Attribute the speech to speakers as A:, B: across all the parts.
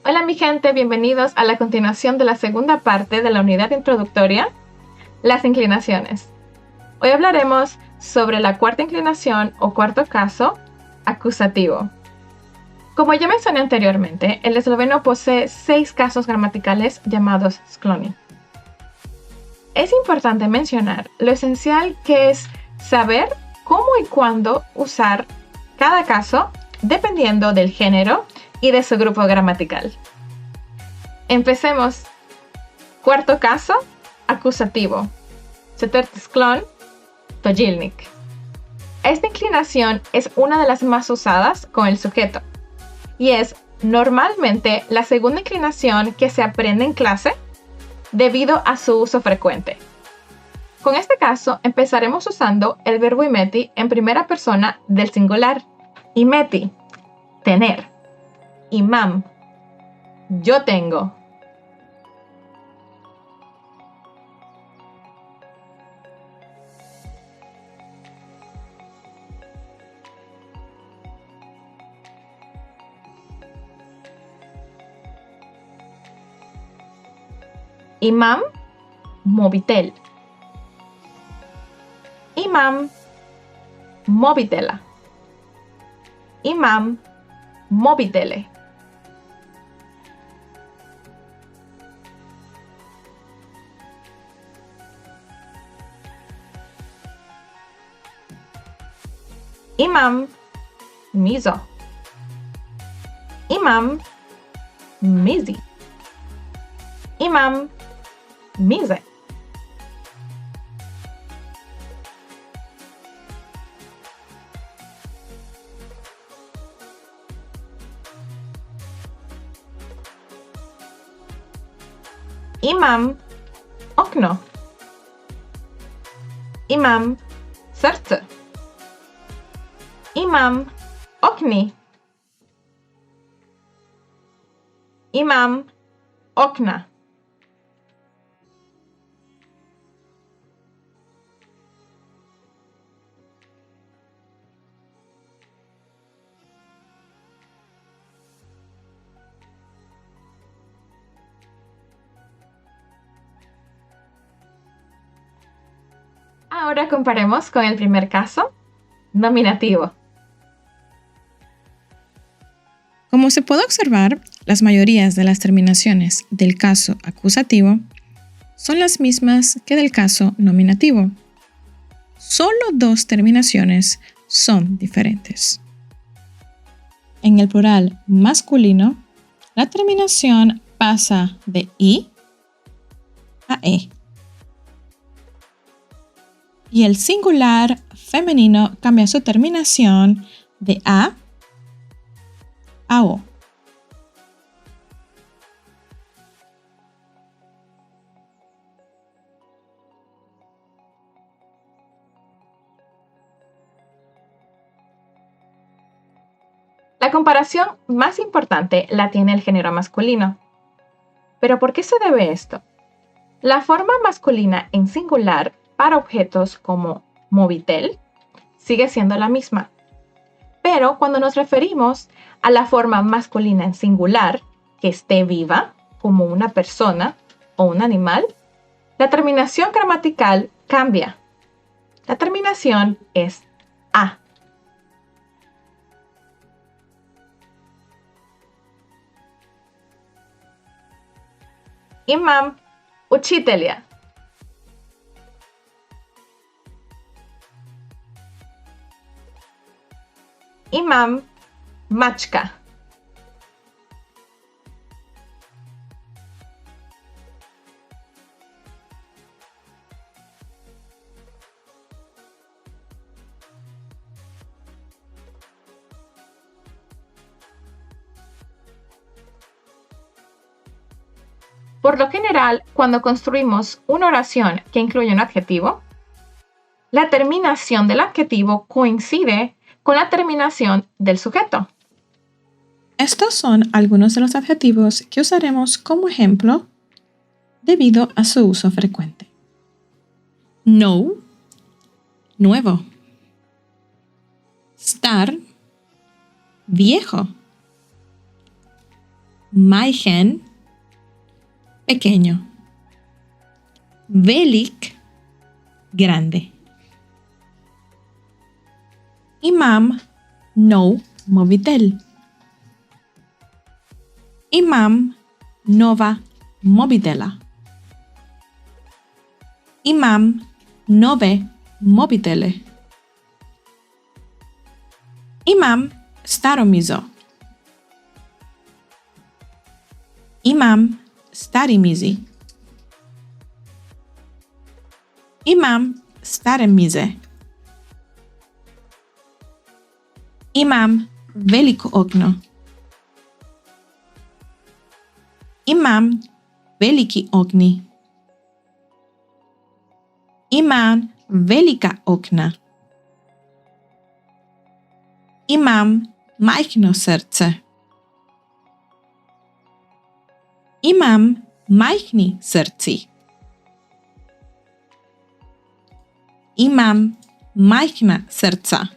A: Hola mi gente, bienvenidos a la continuación de la segunda parte de la unidad introductoria, las inclinaciones. Hoy hablaremos sobre la cuarta inclinación o cuarto caso acusativo. Como ya mencioné anteriormente, el esloveno posee 6 casos gramaticales llamados skloni. Es importante mencionar lo esencial que es saber cómo y cuándo usar cada caso dependiendo del género y de su grupo gramatical. Empecemos. Cuarto caso, acusativo. Četvrti sklon, tožilnik. Esta inclinación es una de las más usadas con el sujeto y es normalmente la segunda inclinación que se aprende en clase debido a su uso frecuente. Con este caso empezaremos usando el verbo imeti en primera persona del singular. Imeti, tener. Imam, yo tengo. Imam, mobitel. Imam, mobitela. Imam, mobitele. Imam, mizo. Imam, mizi. Imam, mize. Imam, okno. Imam, srce. Imam, okni. Imam, okna. Ahora comparemos con el primer caso, nominativo.
B: Como se puede observar, las mayorías de las terminaciones del caso acusativo son las mismas que del caso nominativo. Solo 2 terminaciones son diferentes. En el plural masculino, la terminación pasa de I a E. Y el singular femenino cambia su terminación de A a O.
A: La comparación más importante la tiene el género masculino. ¿Pero por qué se debe esto? La forma masculina en singular para objetos como mobitel sigue siendo la misma. Pero cuando nos referimos a la forma masculina en singular que esté viva, como una persona o un animal, la terminación gramatical cambia. La terminación es A. Imam, uchitelja. Imam, mačka. Por lo general, cuando construimos una oración que incluye un adjetivo, la terminación del adjetivo coincide con la terminación del sujeto.
B: Estos son algunos de los adjetivos que usaremos como ejemplo debido a su uso frecuente. No, nuevo. Estar, viejo. maigen, pequeño. Velik, grande. Imam no mobitel. Imam nova mobitela. Imam nove mobitele. Imam staromizo. Imam starimizi. Imam staremize. Imam veliko okno. Imam veliki okni. Imam velika okna. Imam majhno srce. Imam majhni srci. Imam majhna srca.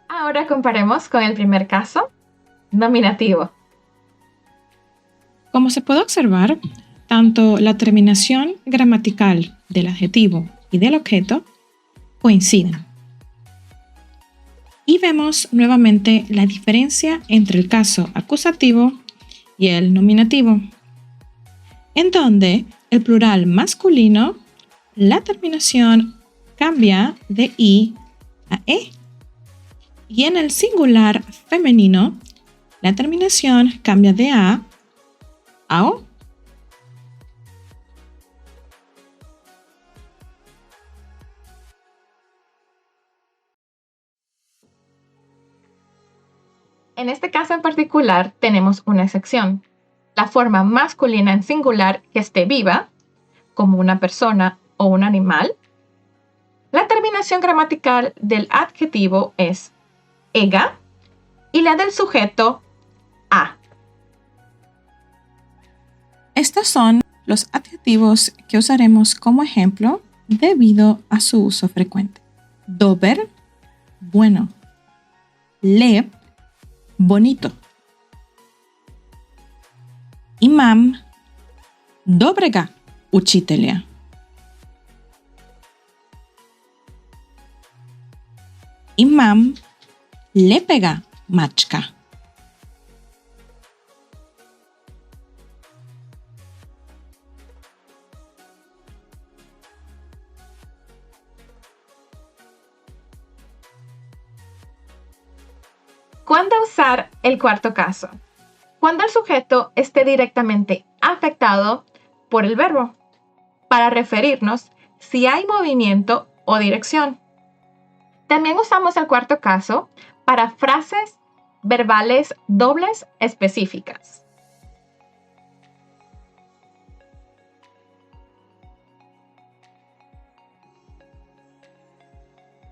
A: Ahora comparemos con el primer caso, nominativo.
B: Como se puede observar, tanto la terminación gramatical del adjetivo y del objeto coinciden. Y vemos nuevamente la diferencia entre el caso acusativo y el nominativo, en donde el plural masculino, la terminación cambia de I a E, y en el singular femenino, la terminación cambia de A a O.
A: En este caso en particular tenemos una excepción. La forma masculina en singular que esté viva, como una persona o un animal. La terminación gramatical del adjetivo es ega y la del sujeto a.
B: Estos son los adjetivos que usaremos como ejemplo debido a su uso frecuente. Dober, bueno. Lep, bonito. Imam, dobrega, učitelja. Imam lepega mačka.
A: ¿Cuándo usar el cuarto caso? Cuando el sujeto esté directamente afectado por el verbo, para referirnos si hay movimiento o dirección. También usamos el cuarto caso para frases verbales dobles específicas.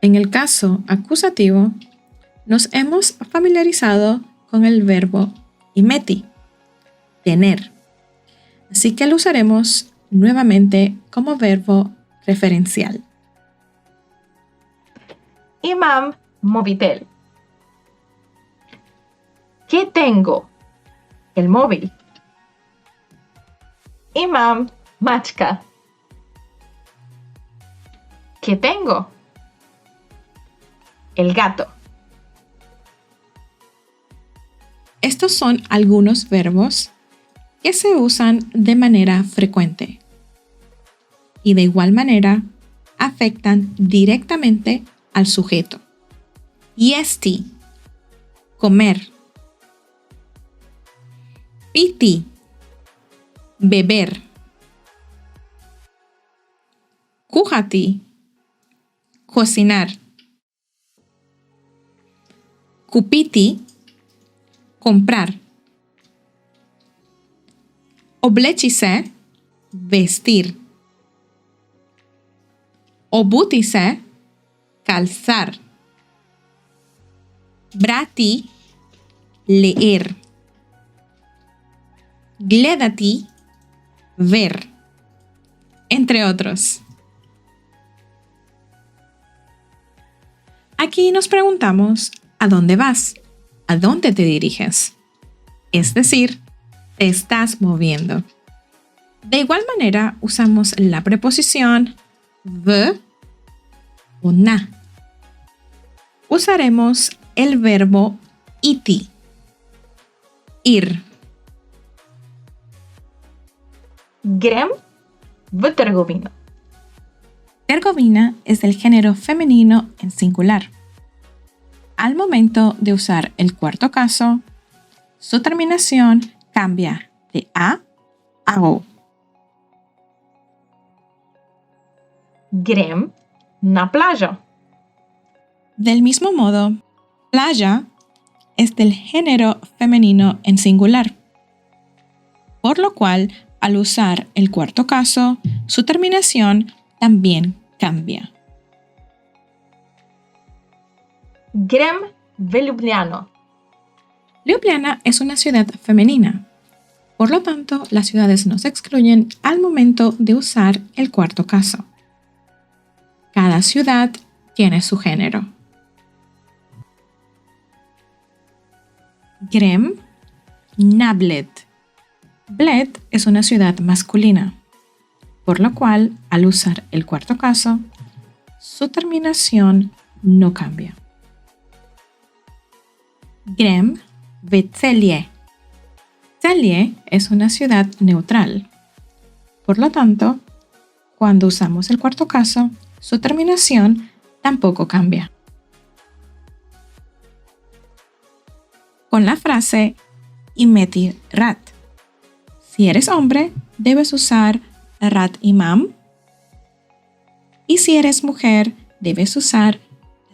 B: En el caso acusativo, nos hemos familiarizado con el verbo imeti, tener. Así que lo usaremos nuevamente como verbo referencial.
A: Imam mobitel. ¿Qué tengo? El móvil. Imam mačka. ¿Qué tengo? El gato.
B: Estos son algunos verbos que se usan de manera frecuente y de igual manera afectan directamente al sujeto. Yesti, comer. Piti, beber. Kuhati, cocinar. Kupiti, comprar. Obleči se, vestir. Obuti se, calzar. Brati, leer. gledati, ver, entre otros. Aquí nos preguntamos, ¿a dónde vas? ¿A dónde te diriges? Es decir, te estás moviendo. De igual manera, usamos la preposición v o na. Usaremos el verbo iti, ir.
A: Grem v trgovino.
B: Trgovina es del género femenino en singular. Al momento de usar el cuarto caso, su terminación cambia de a o.
A: Grem na plaža.
B: Del mismo modo, playa es del género femenino en singular, por lo cual, al usar el cuarto caso, su terminación también cambia.
A: Grem v Ljubljano.
B: Ljubljana es una ciudad femenina, por lo tanto, las ciudades no se excluyen al momento de usar el cuarto caso. Cada ciudad tiene su género. Grem na Bled. Bled es una ciudad masculina, por lo cual, al usar el cuarto caso, su terminación no cambia. Grem v Celje. Celje es una ciudad neutral. Por lo tanto, cuando usamos el cuarto caso, su terminación tampoco cambia. Con la frase imeti rat. Si eres hombre, debes usar rat imam. Y si eres mujer, debes usar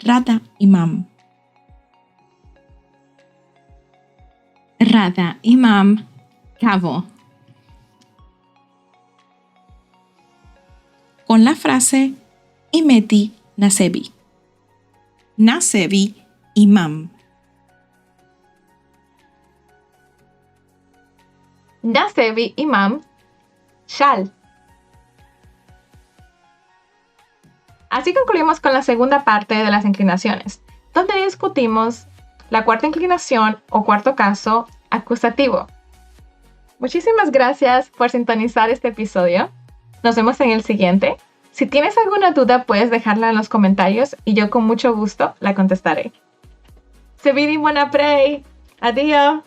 B: rata imam. Rata imam cabo. Con la frase imeti nasebi. Nasebi imam.
A: Nasebi imam shal. Así concluimos con la segunda parte de las inclinaciones, donde discutimos la cuarta inclinación o cuarto caso acusativo. Muchísimas gracias por sintonizar este episodio. Nos vemos en el siguiente. Si tienes alguna duda, puedes dejarla en los comentarios y yo con mucho gusto la contestaré. Se vidi buena prey. Adiós.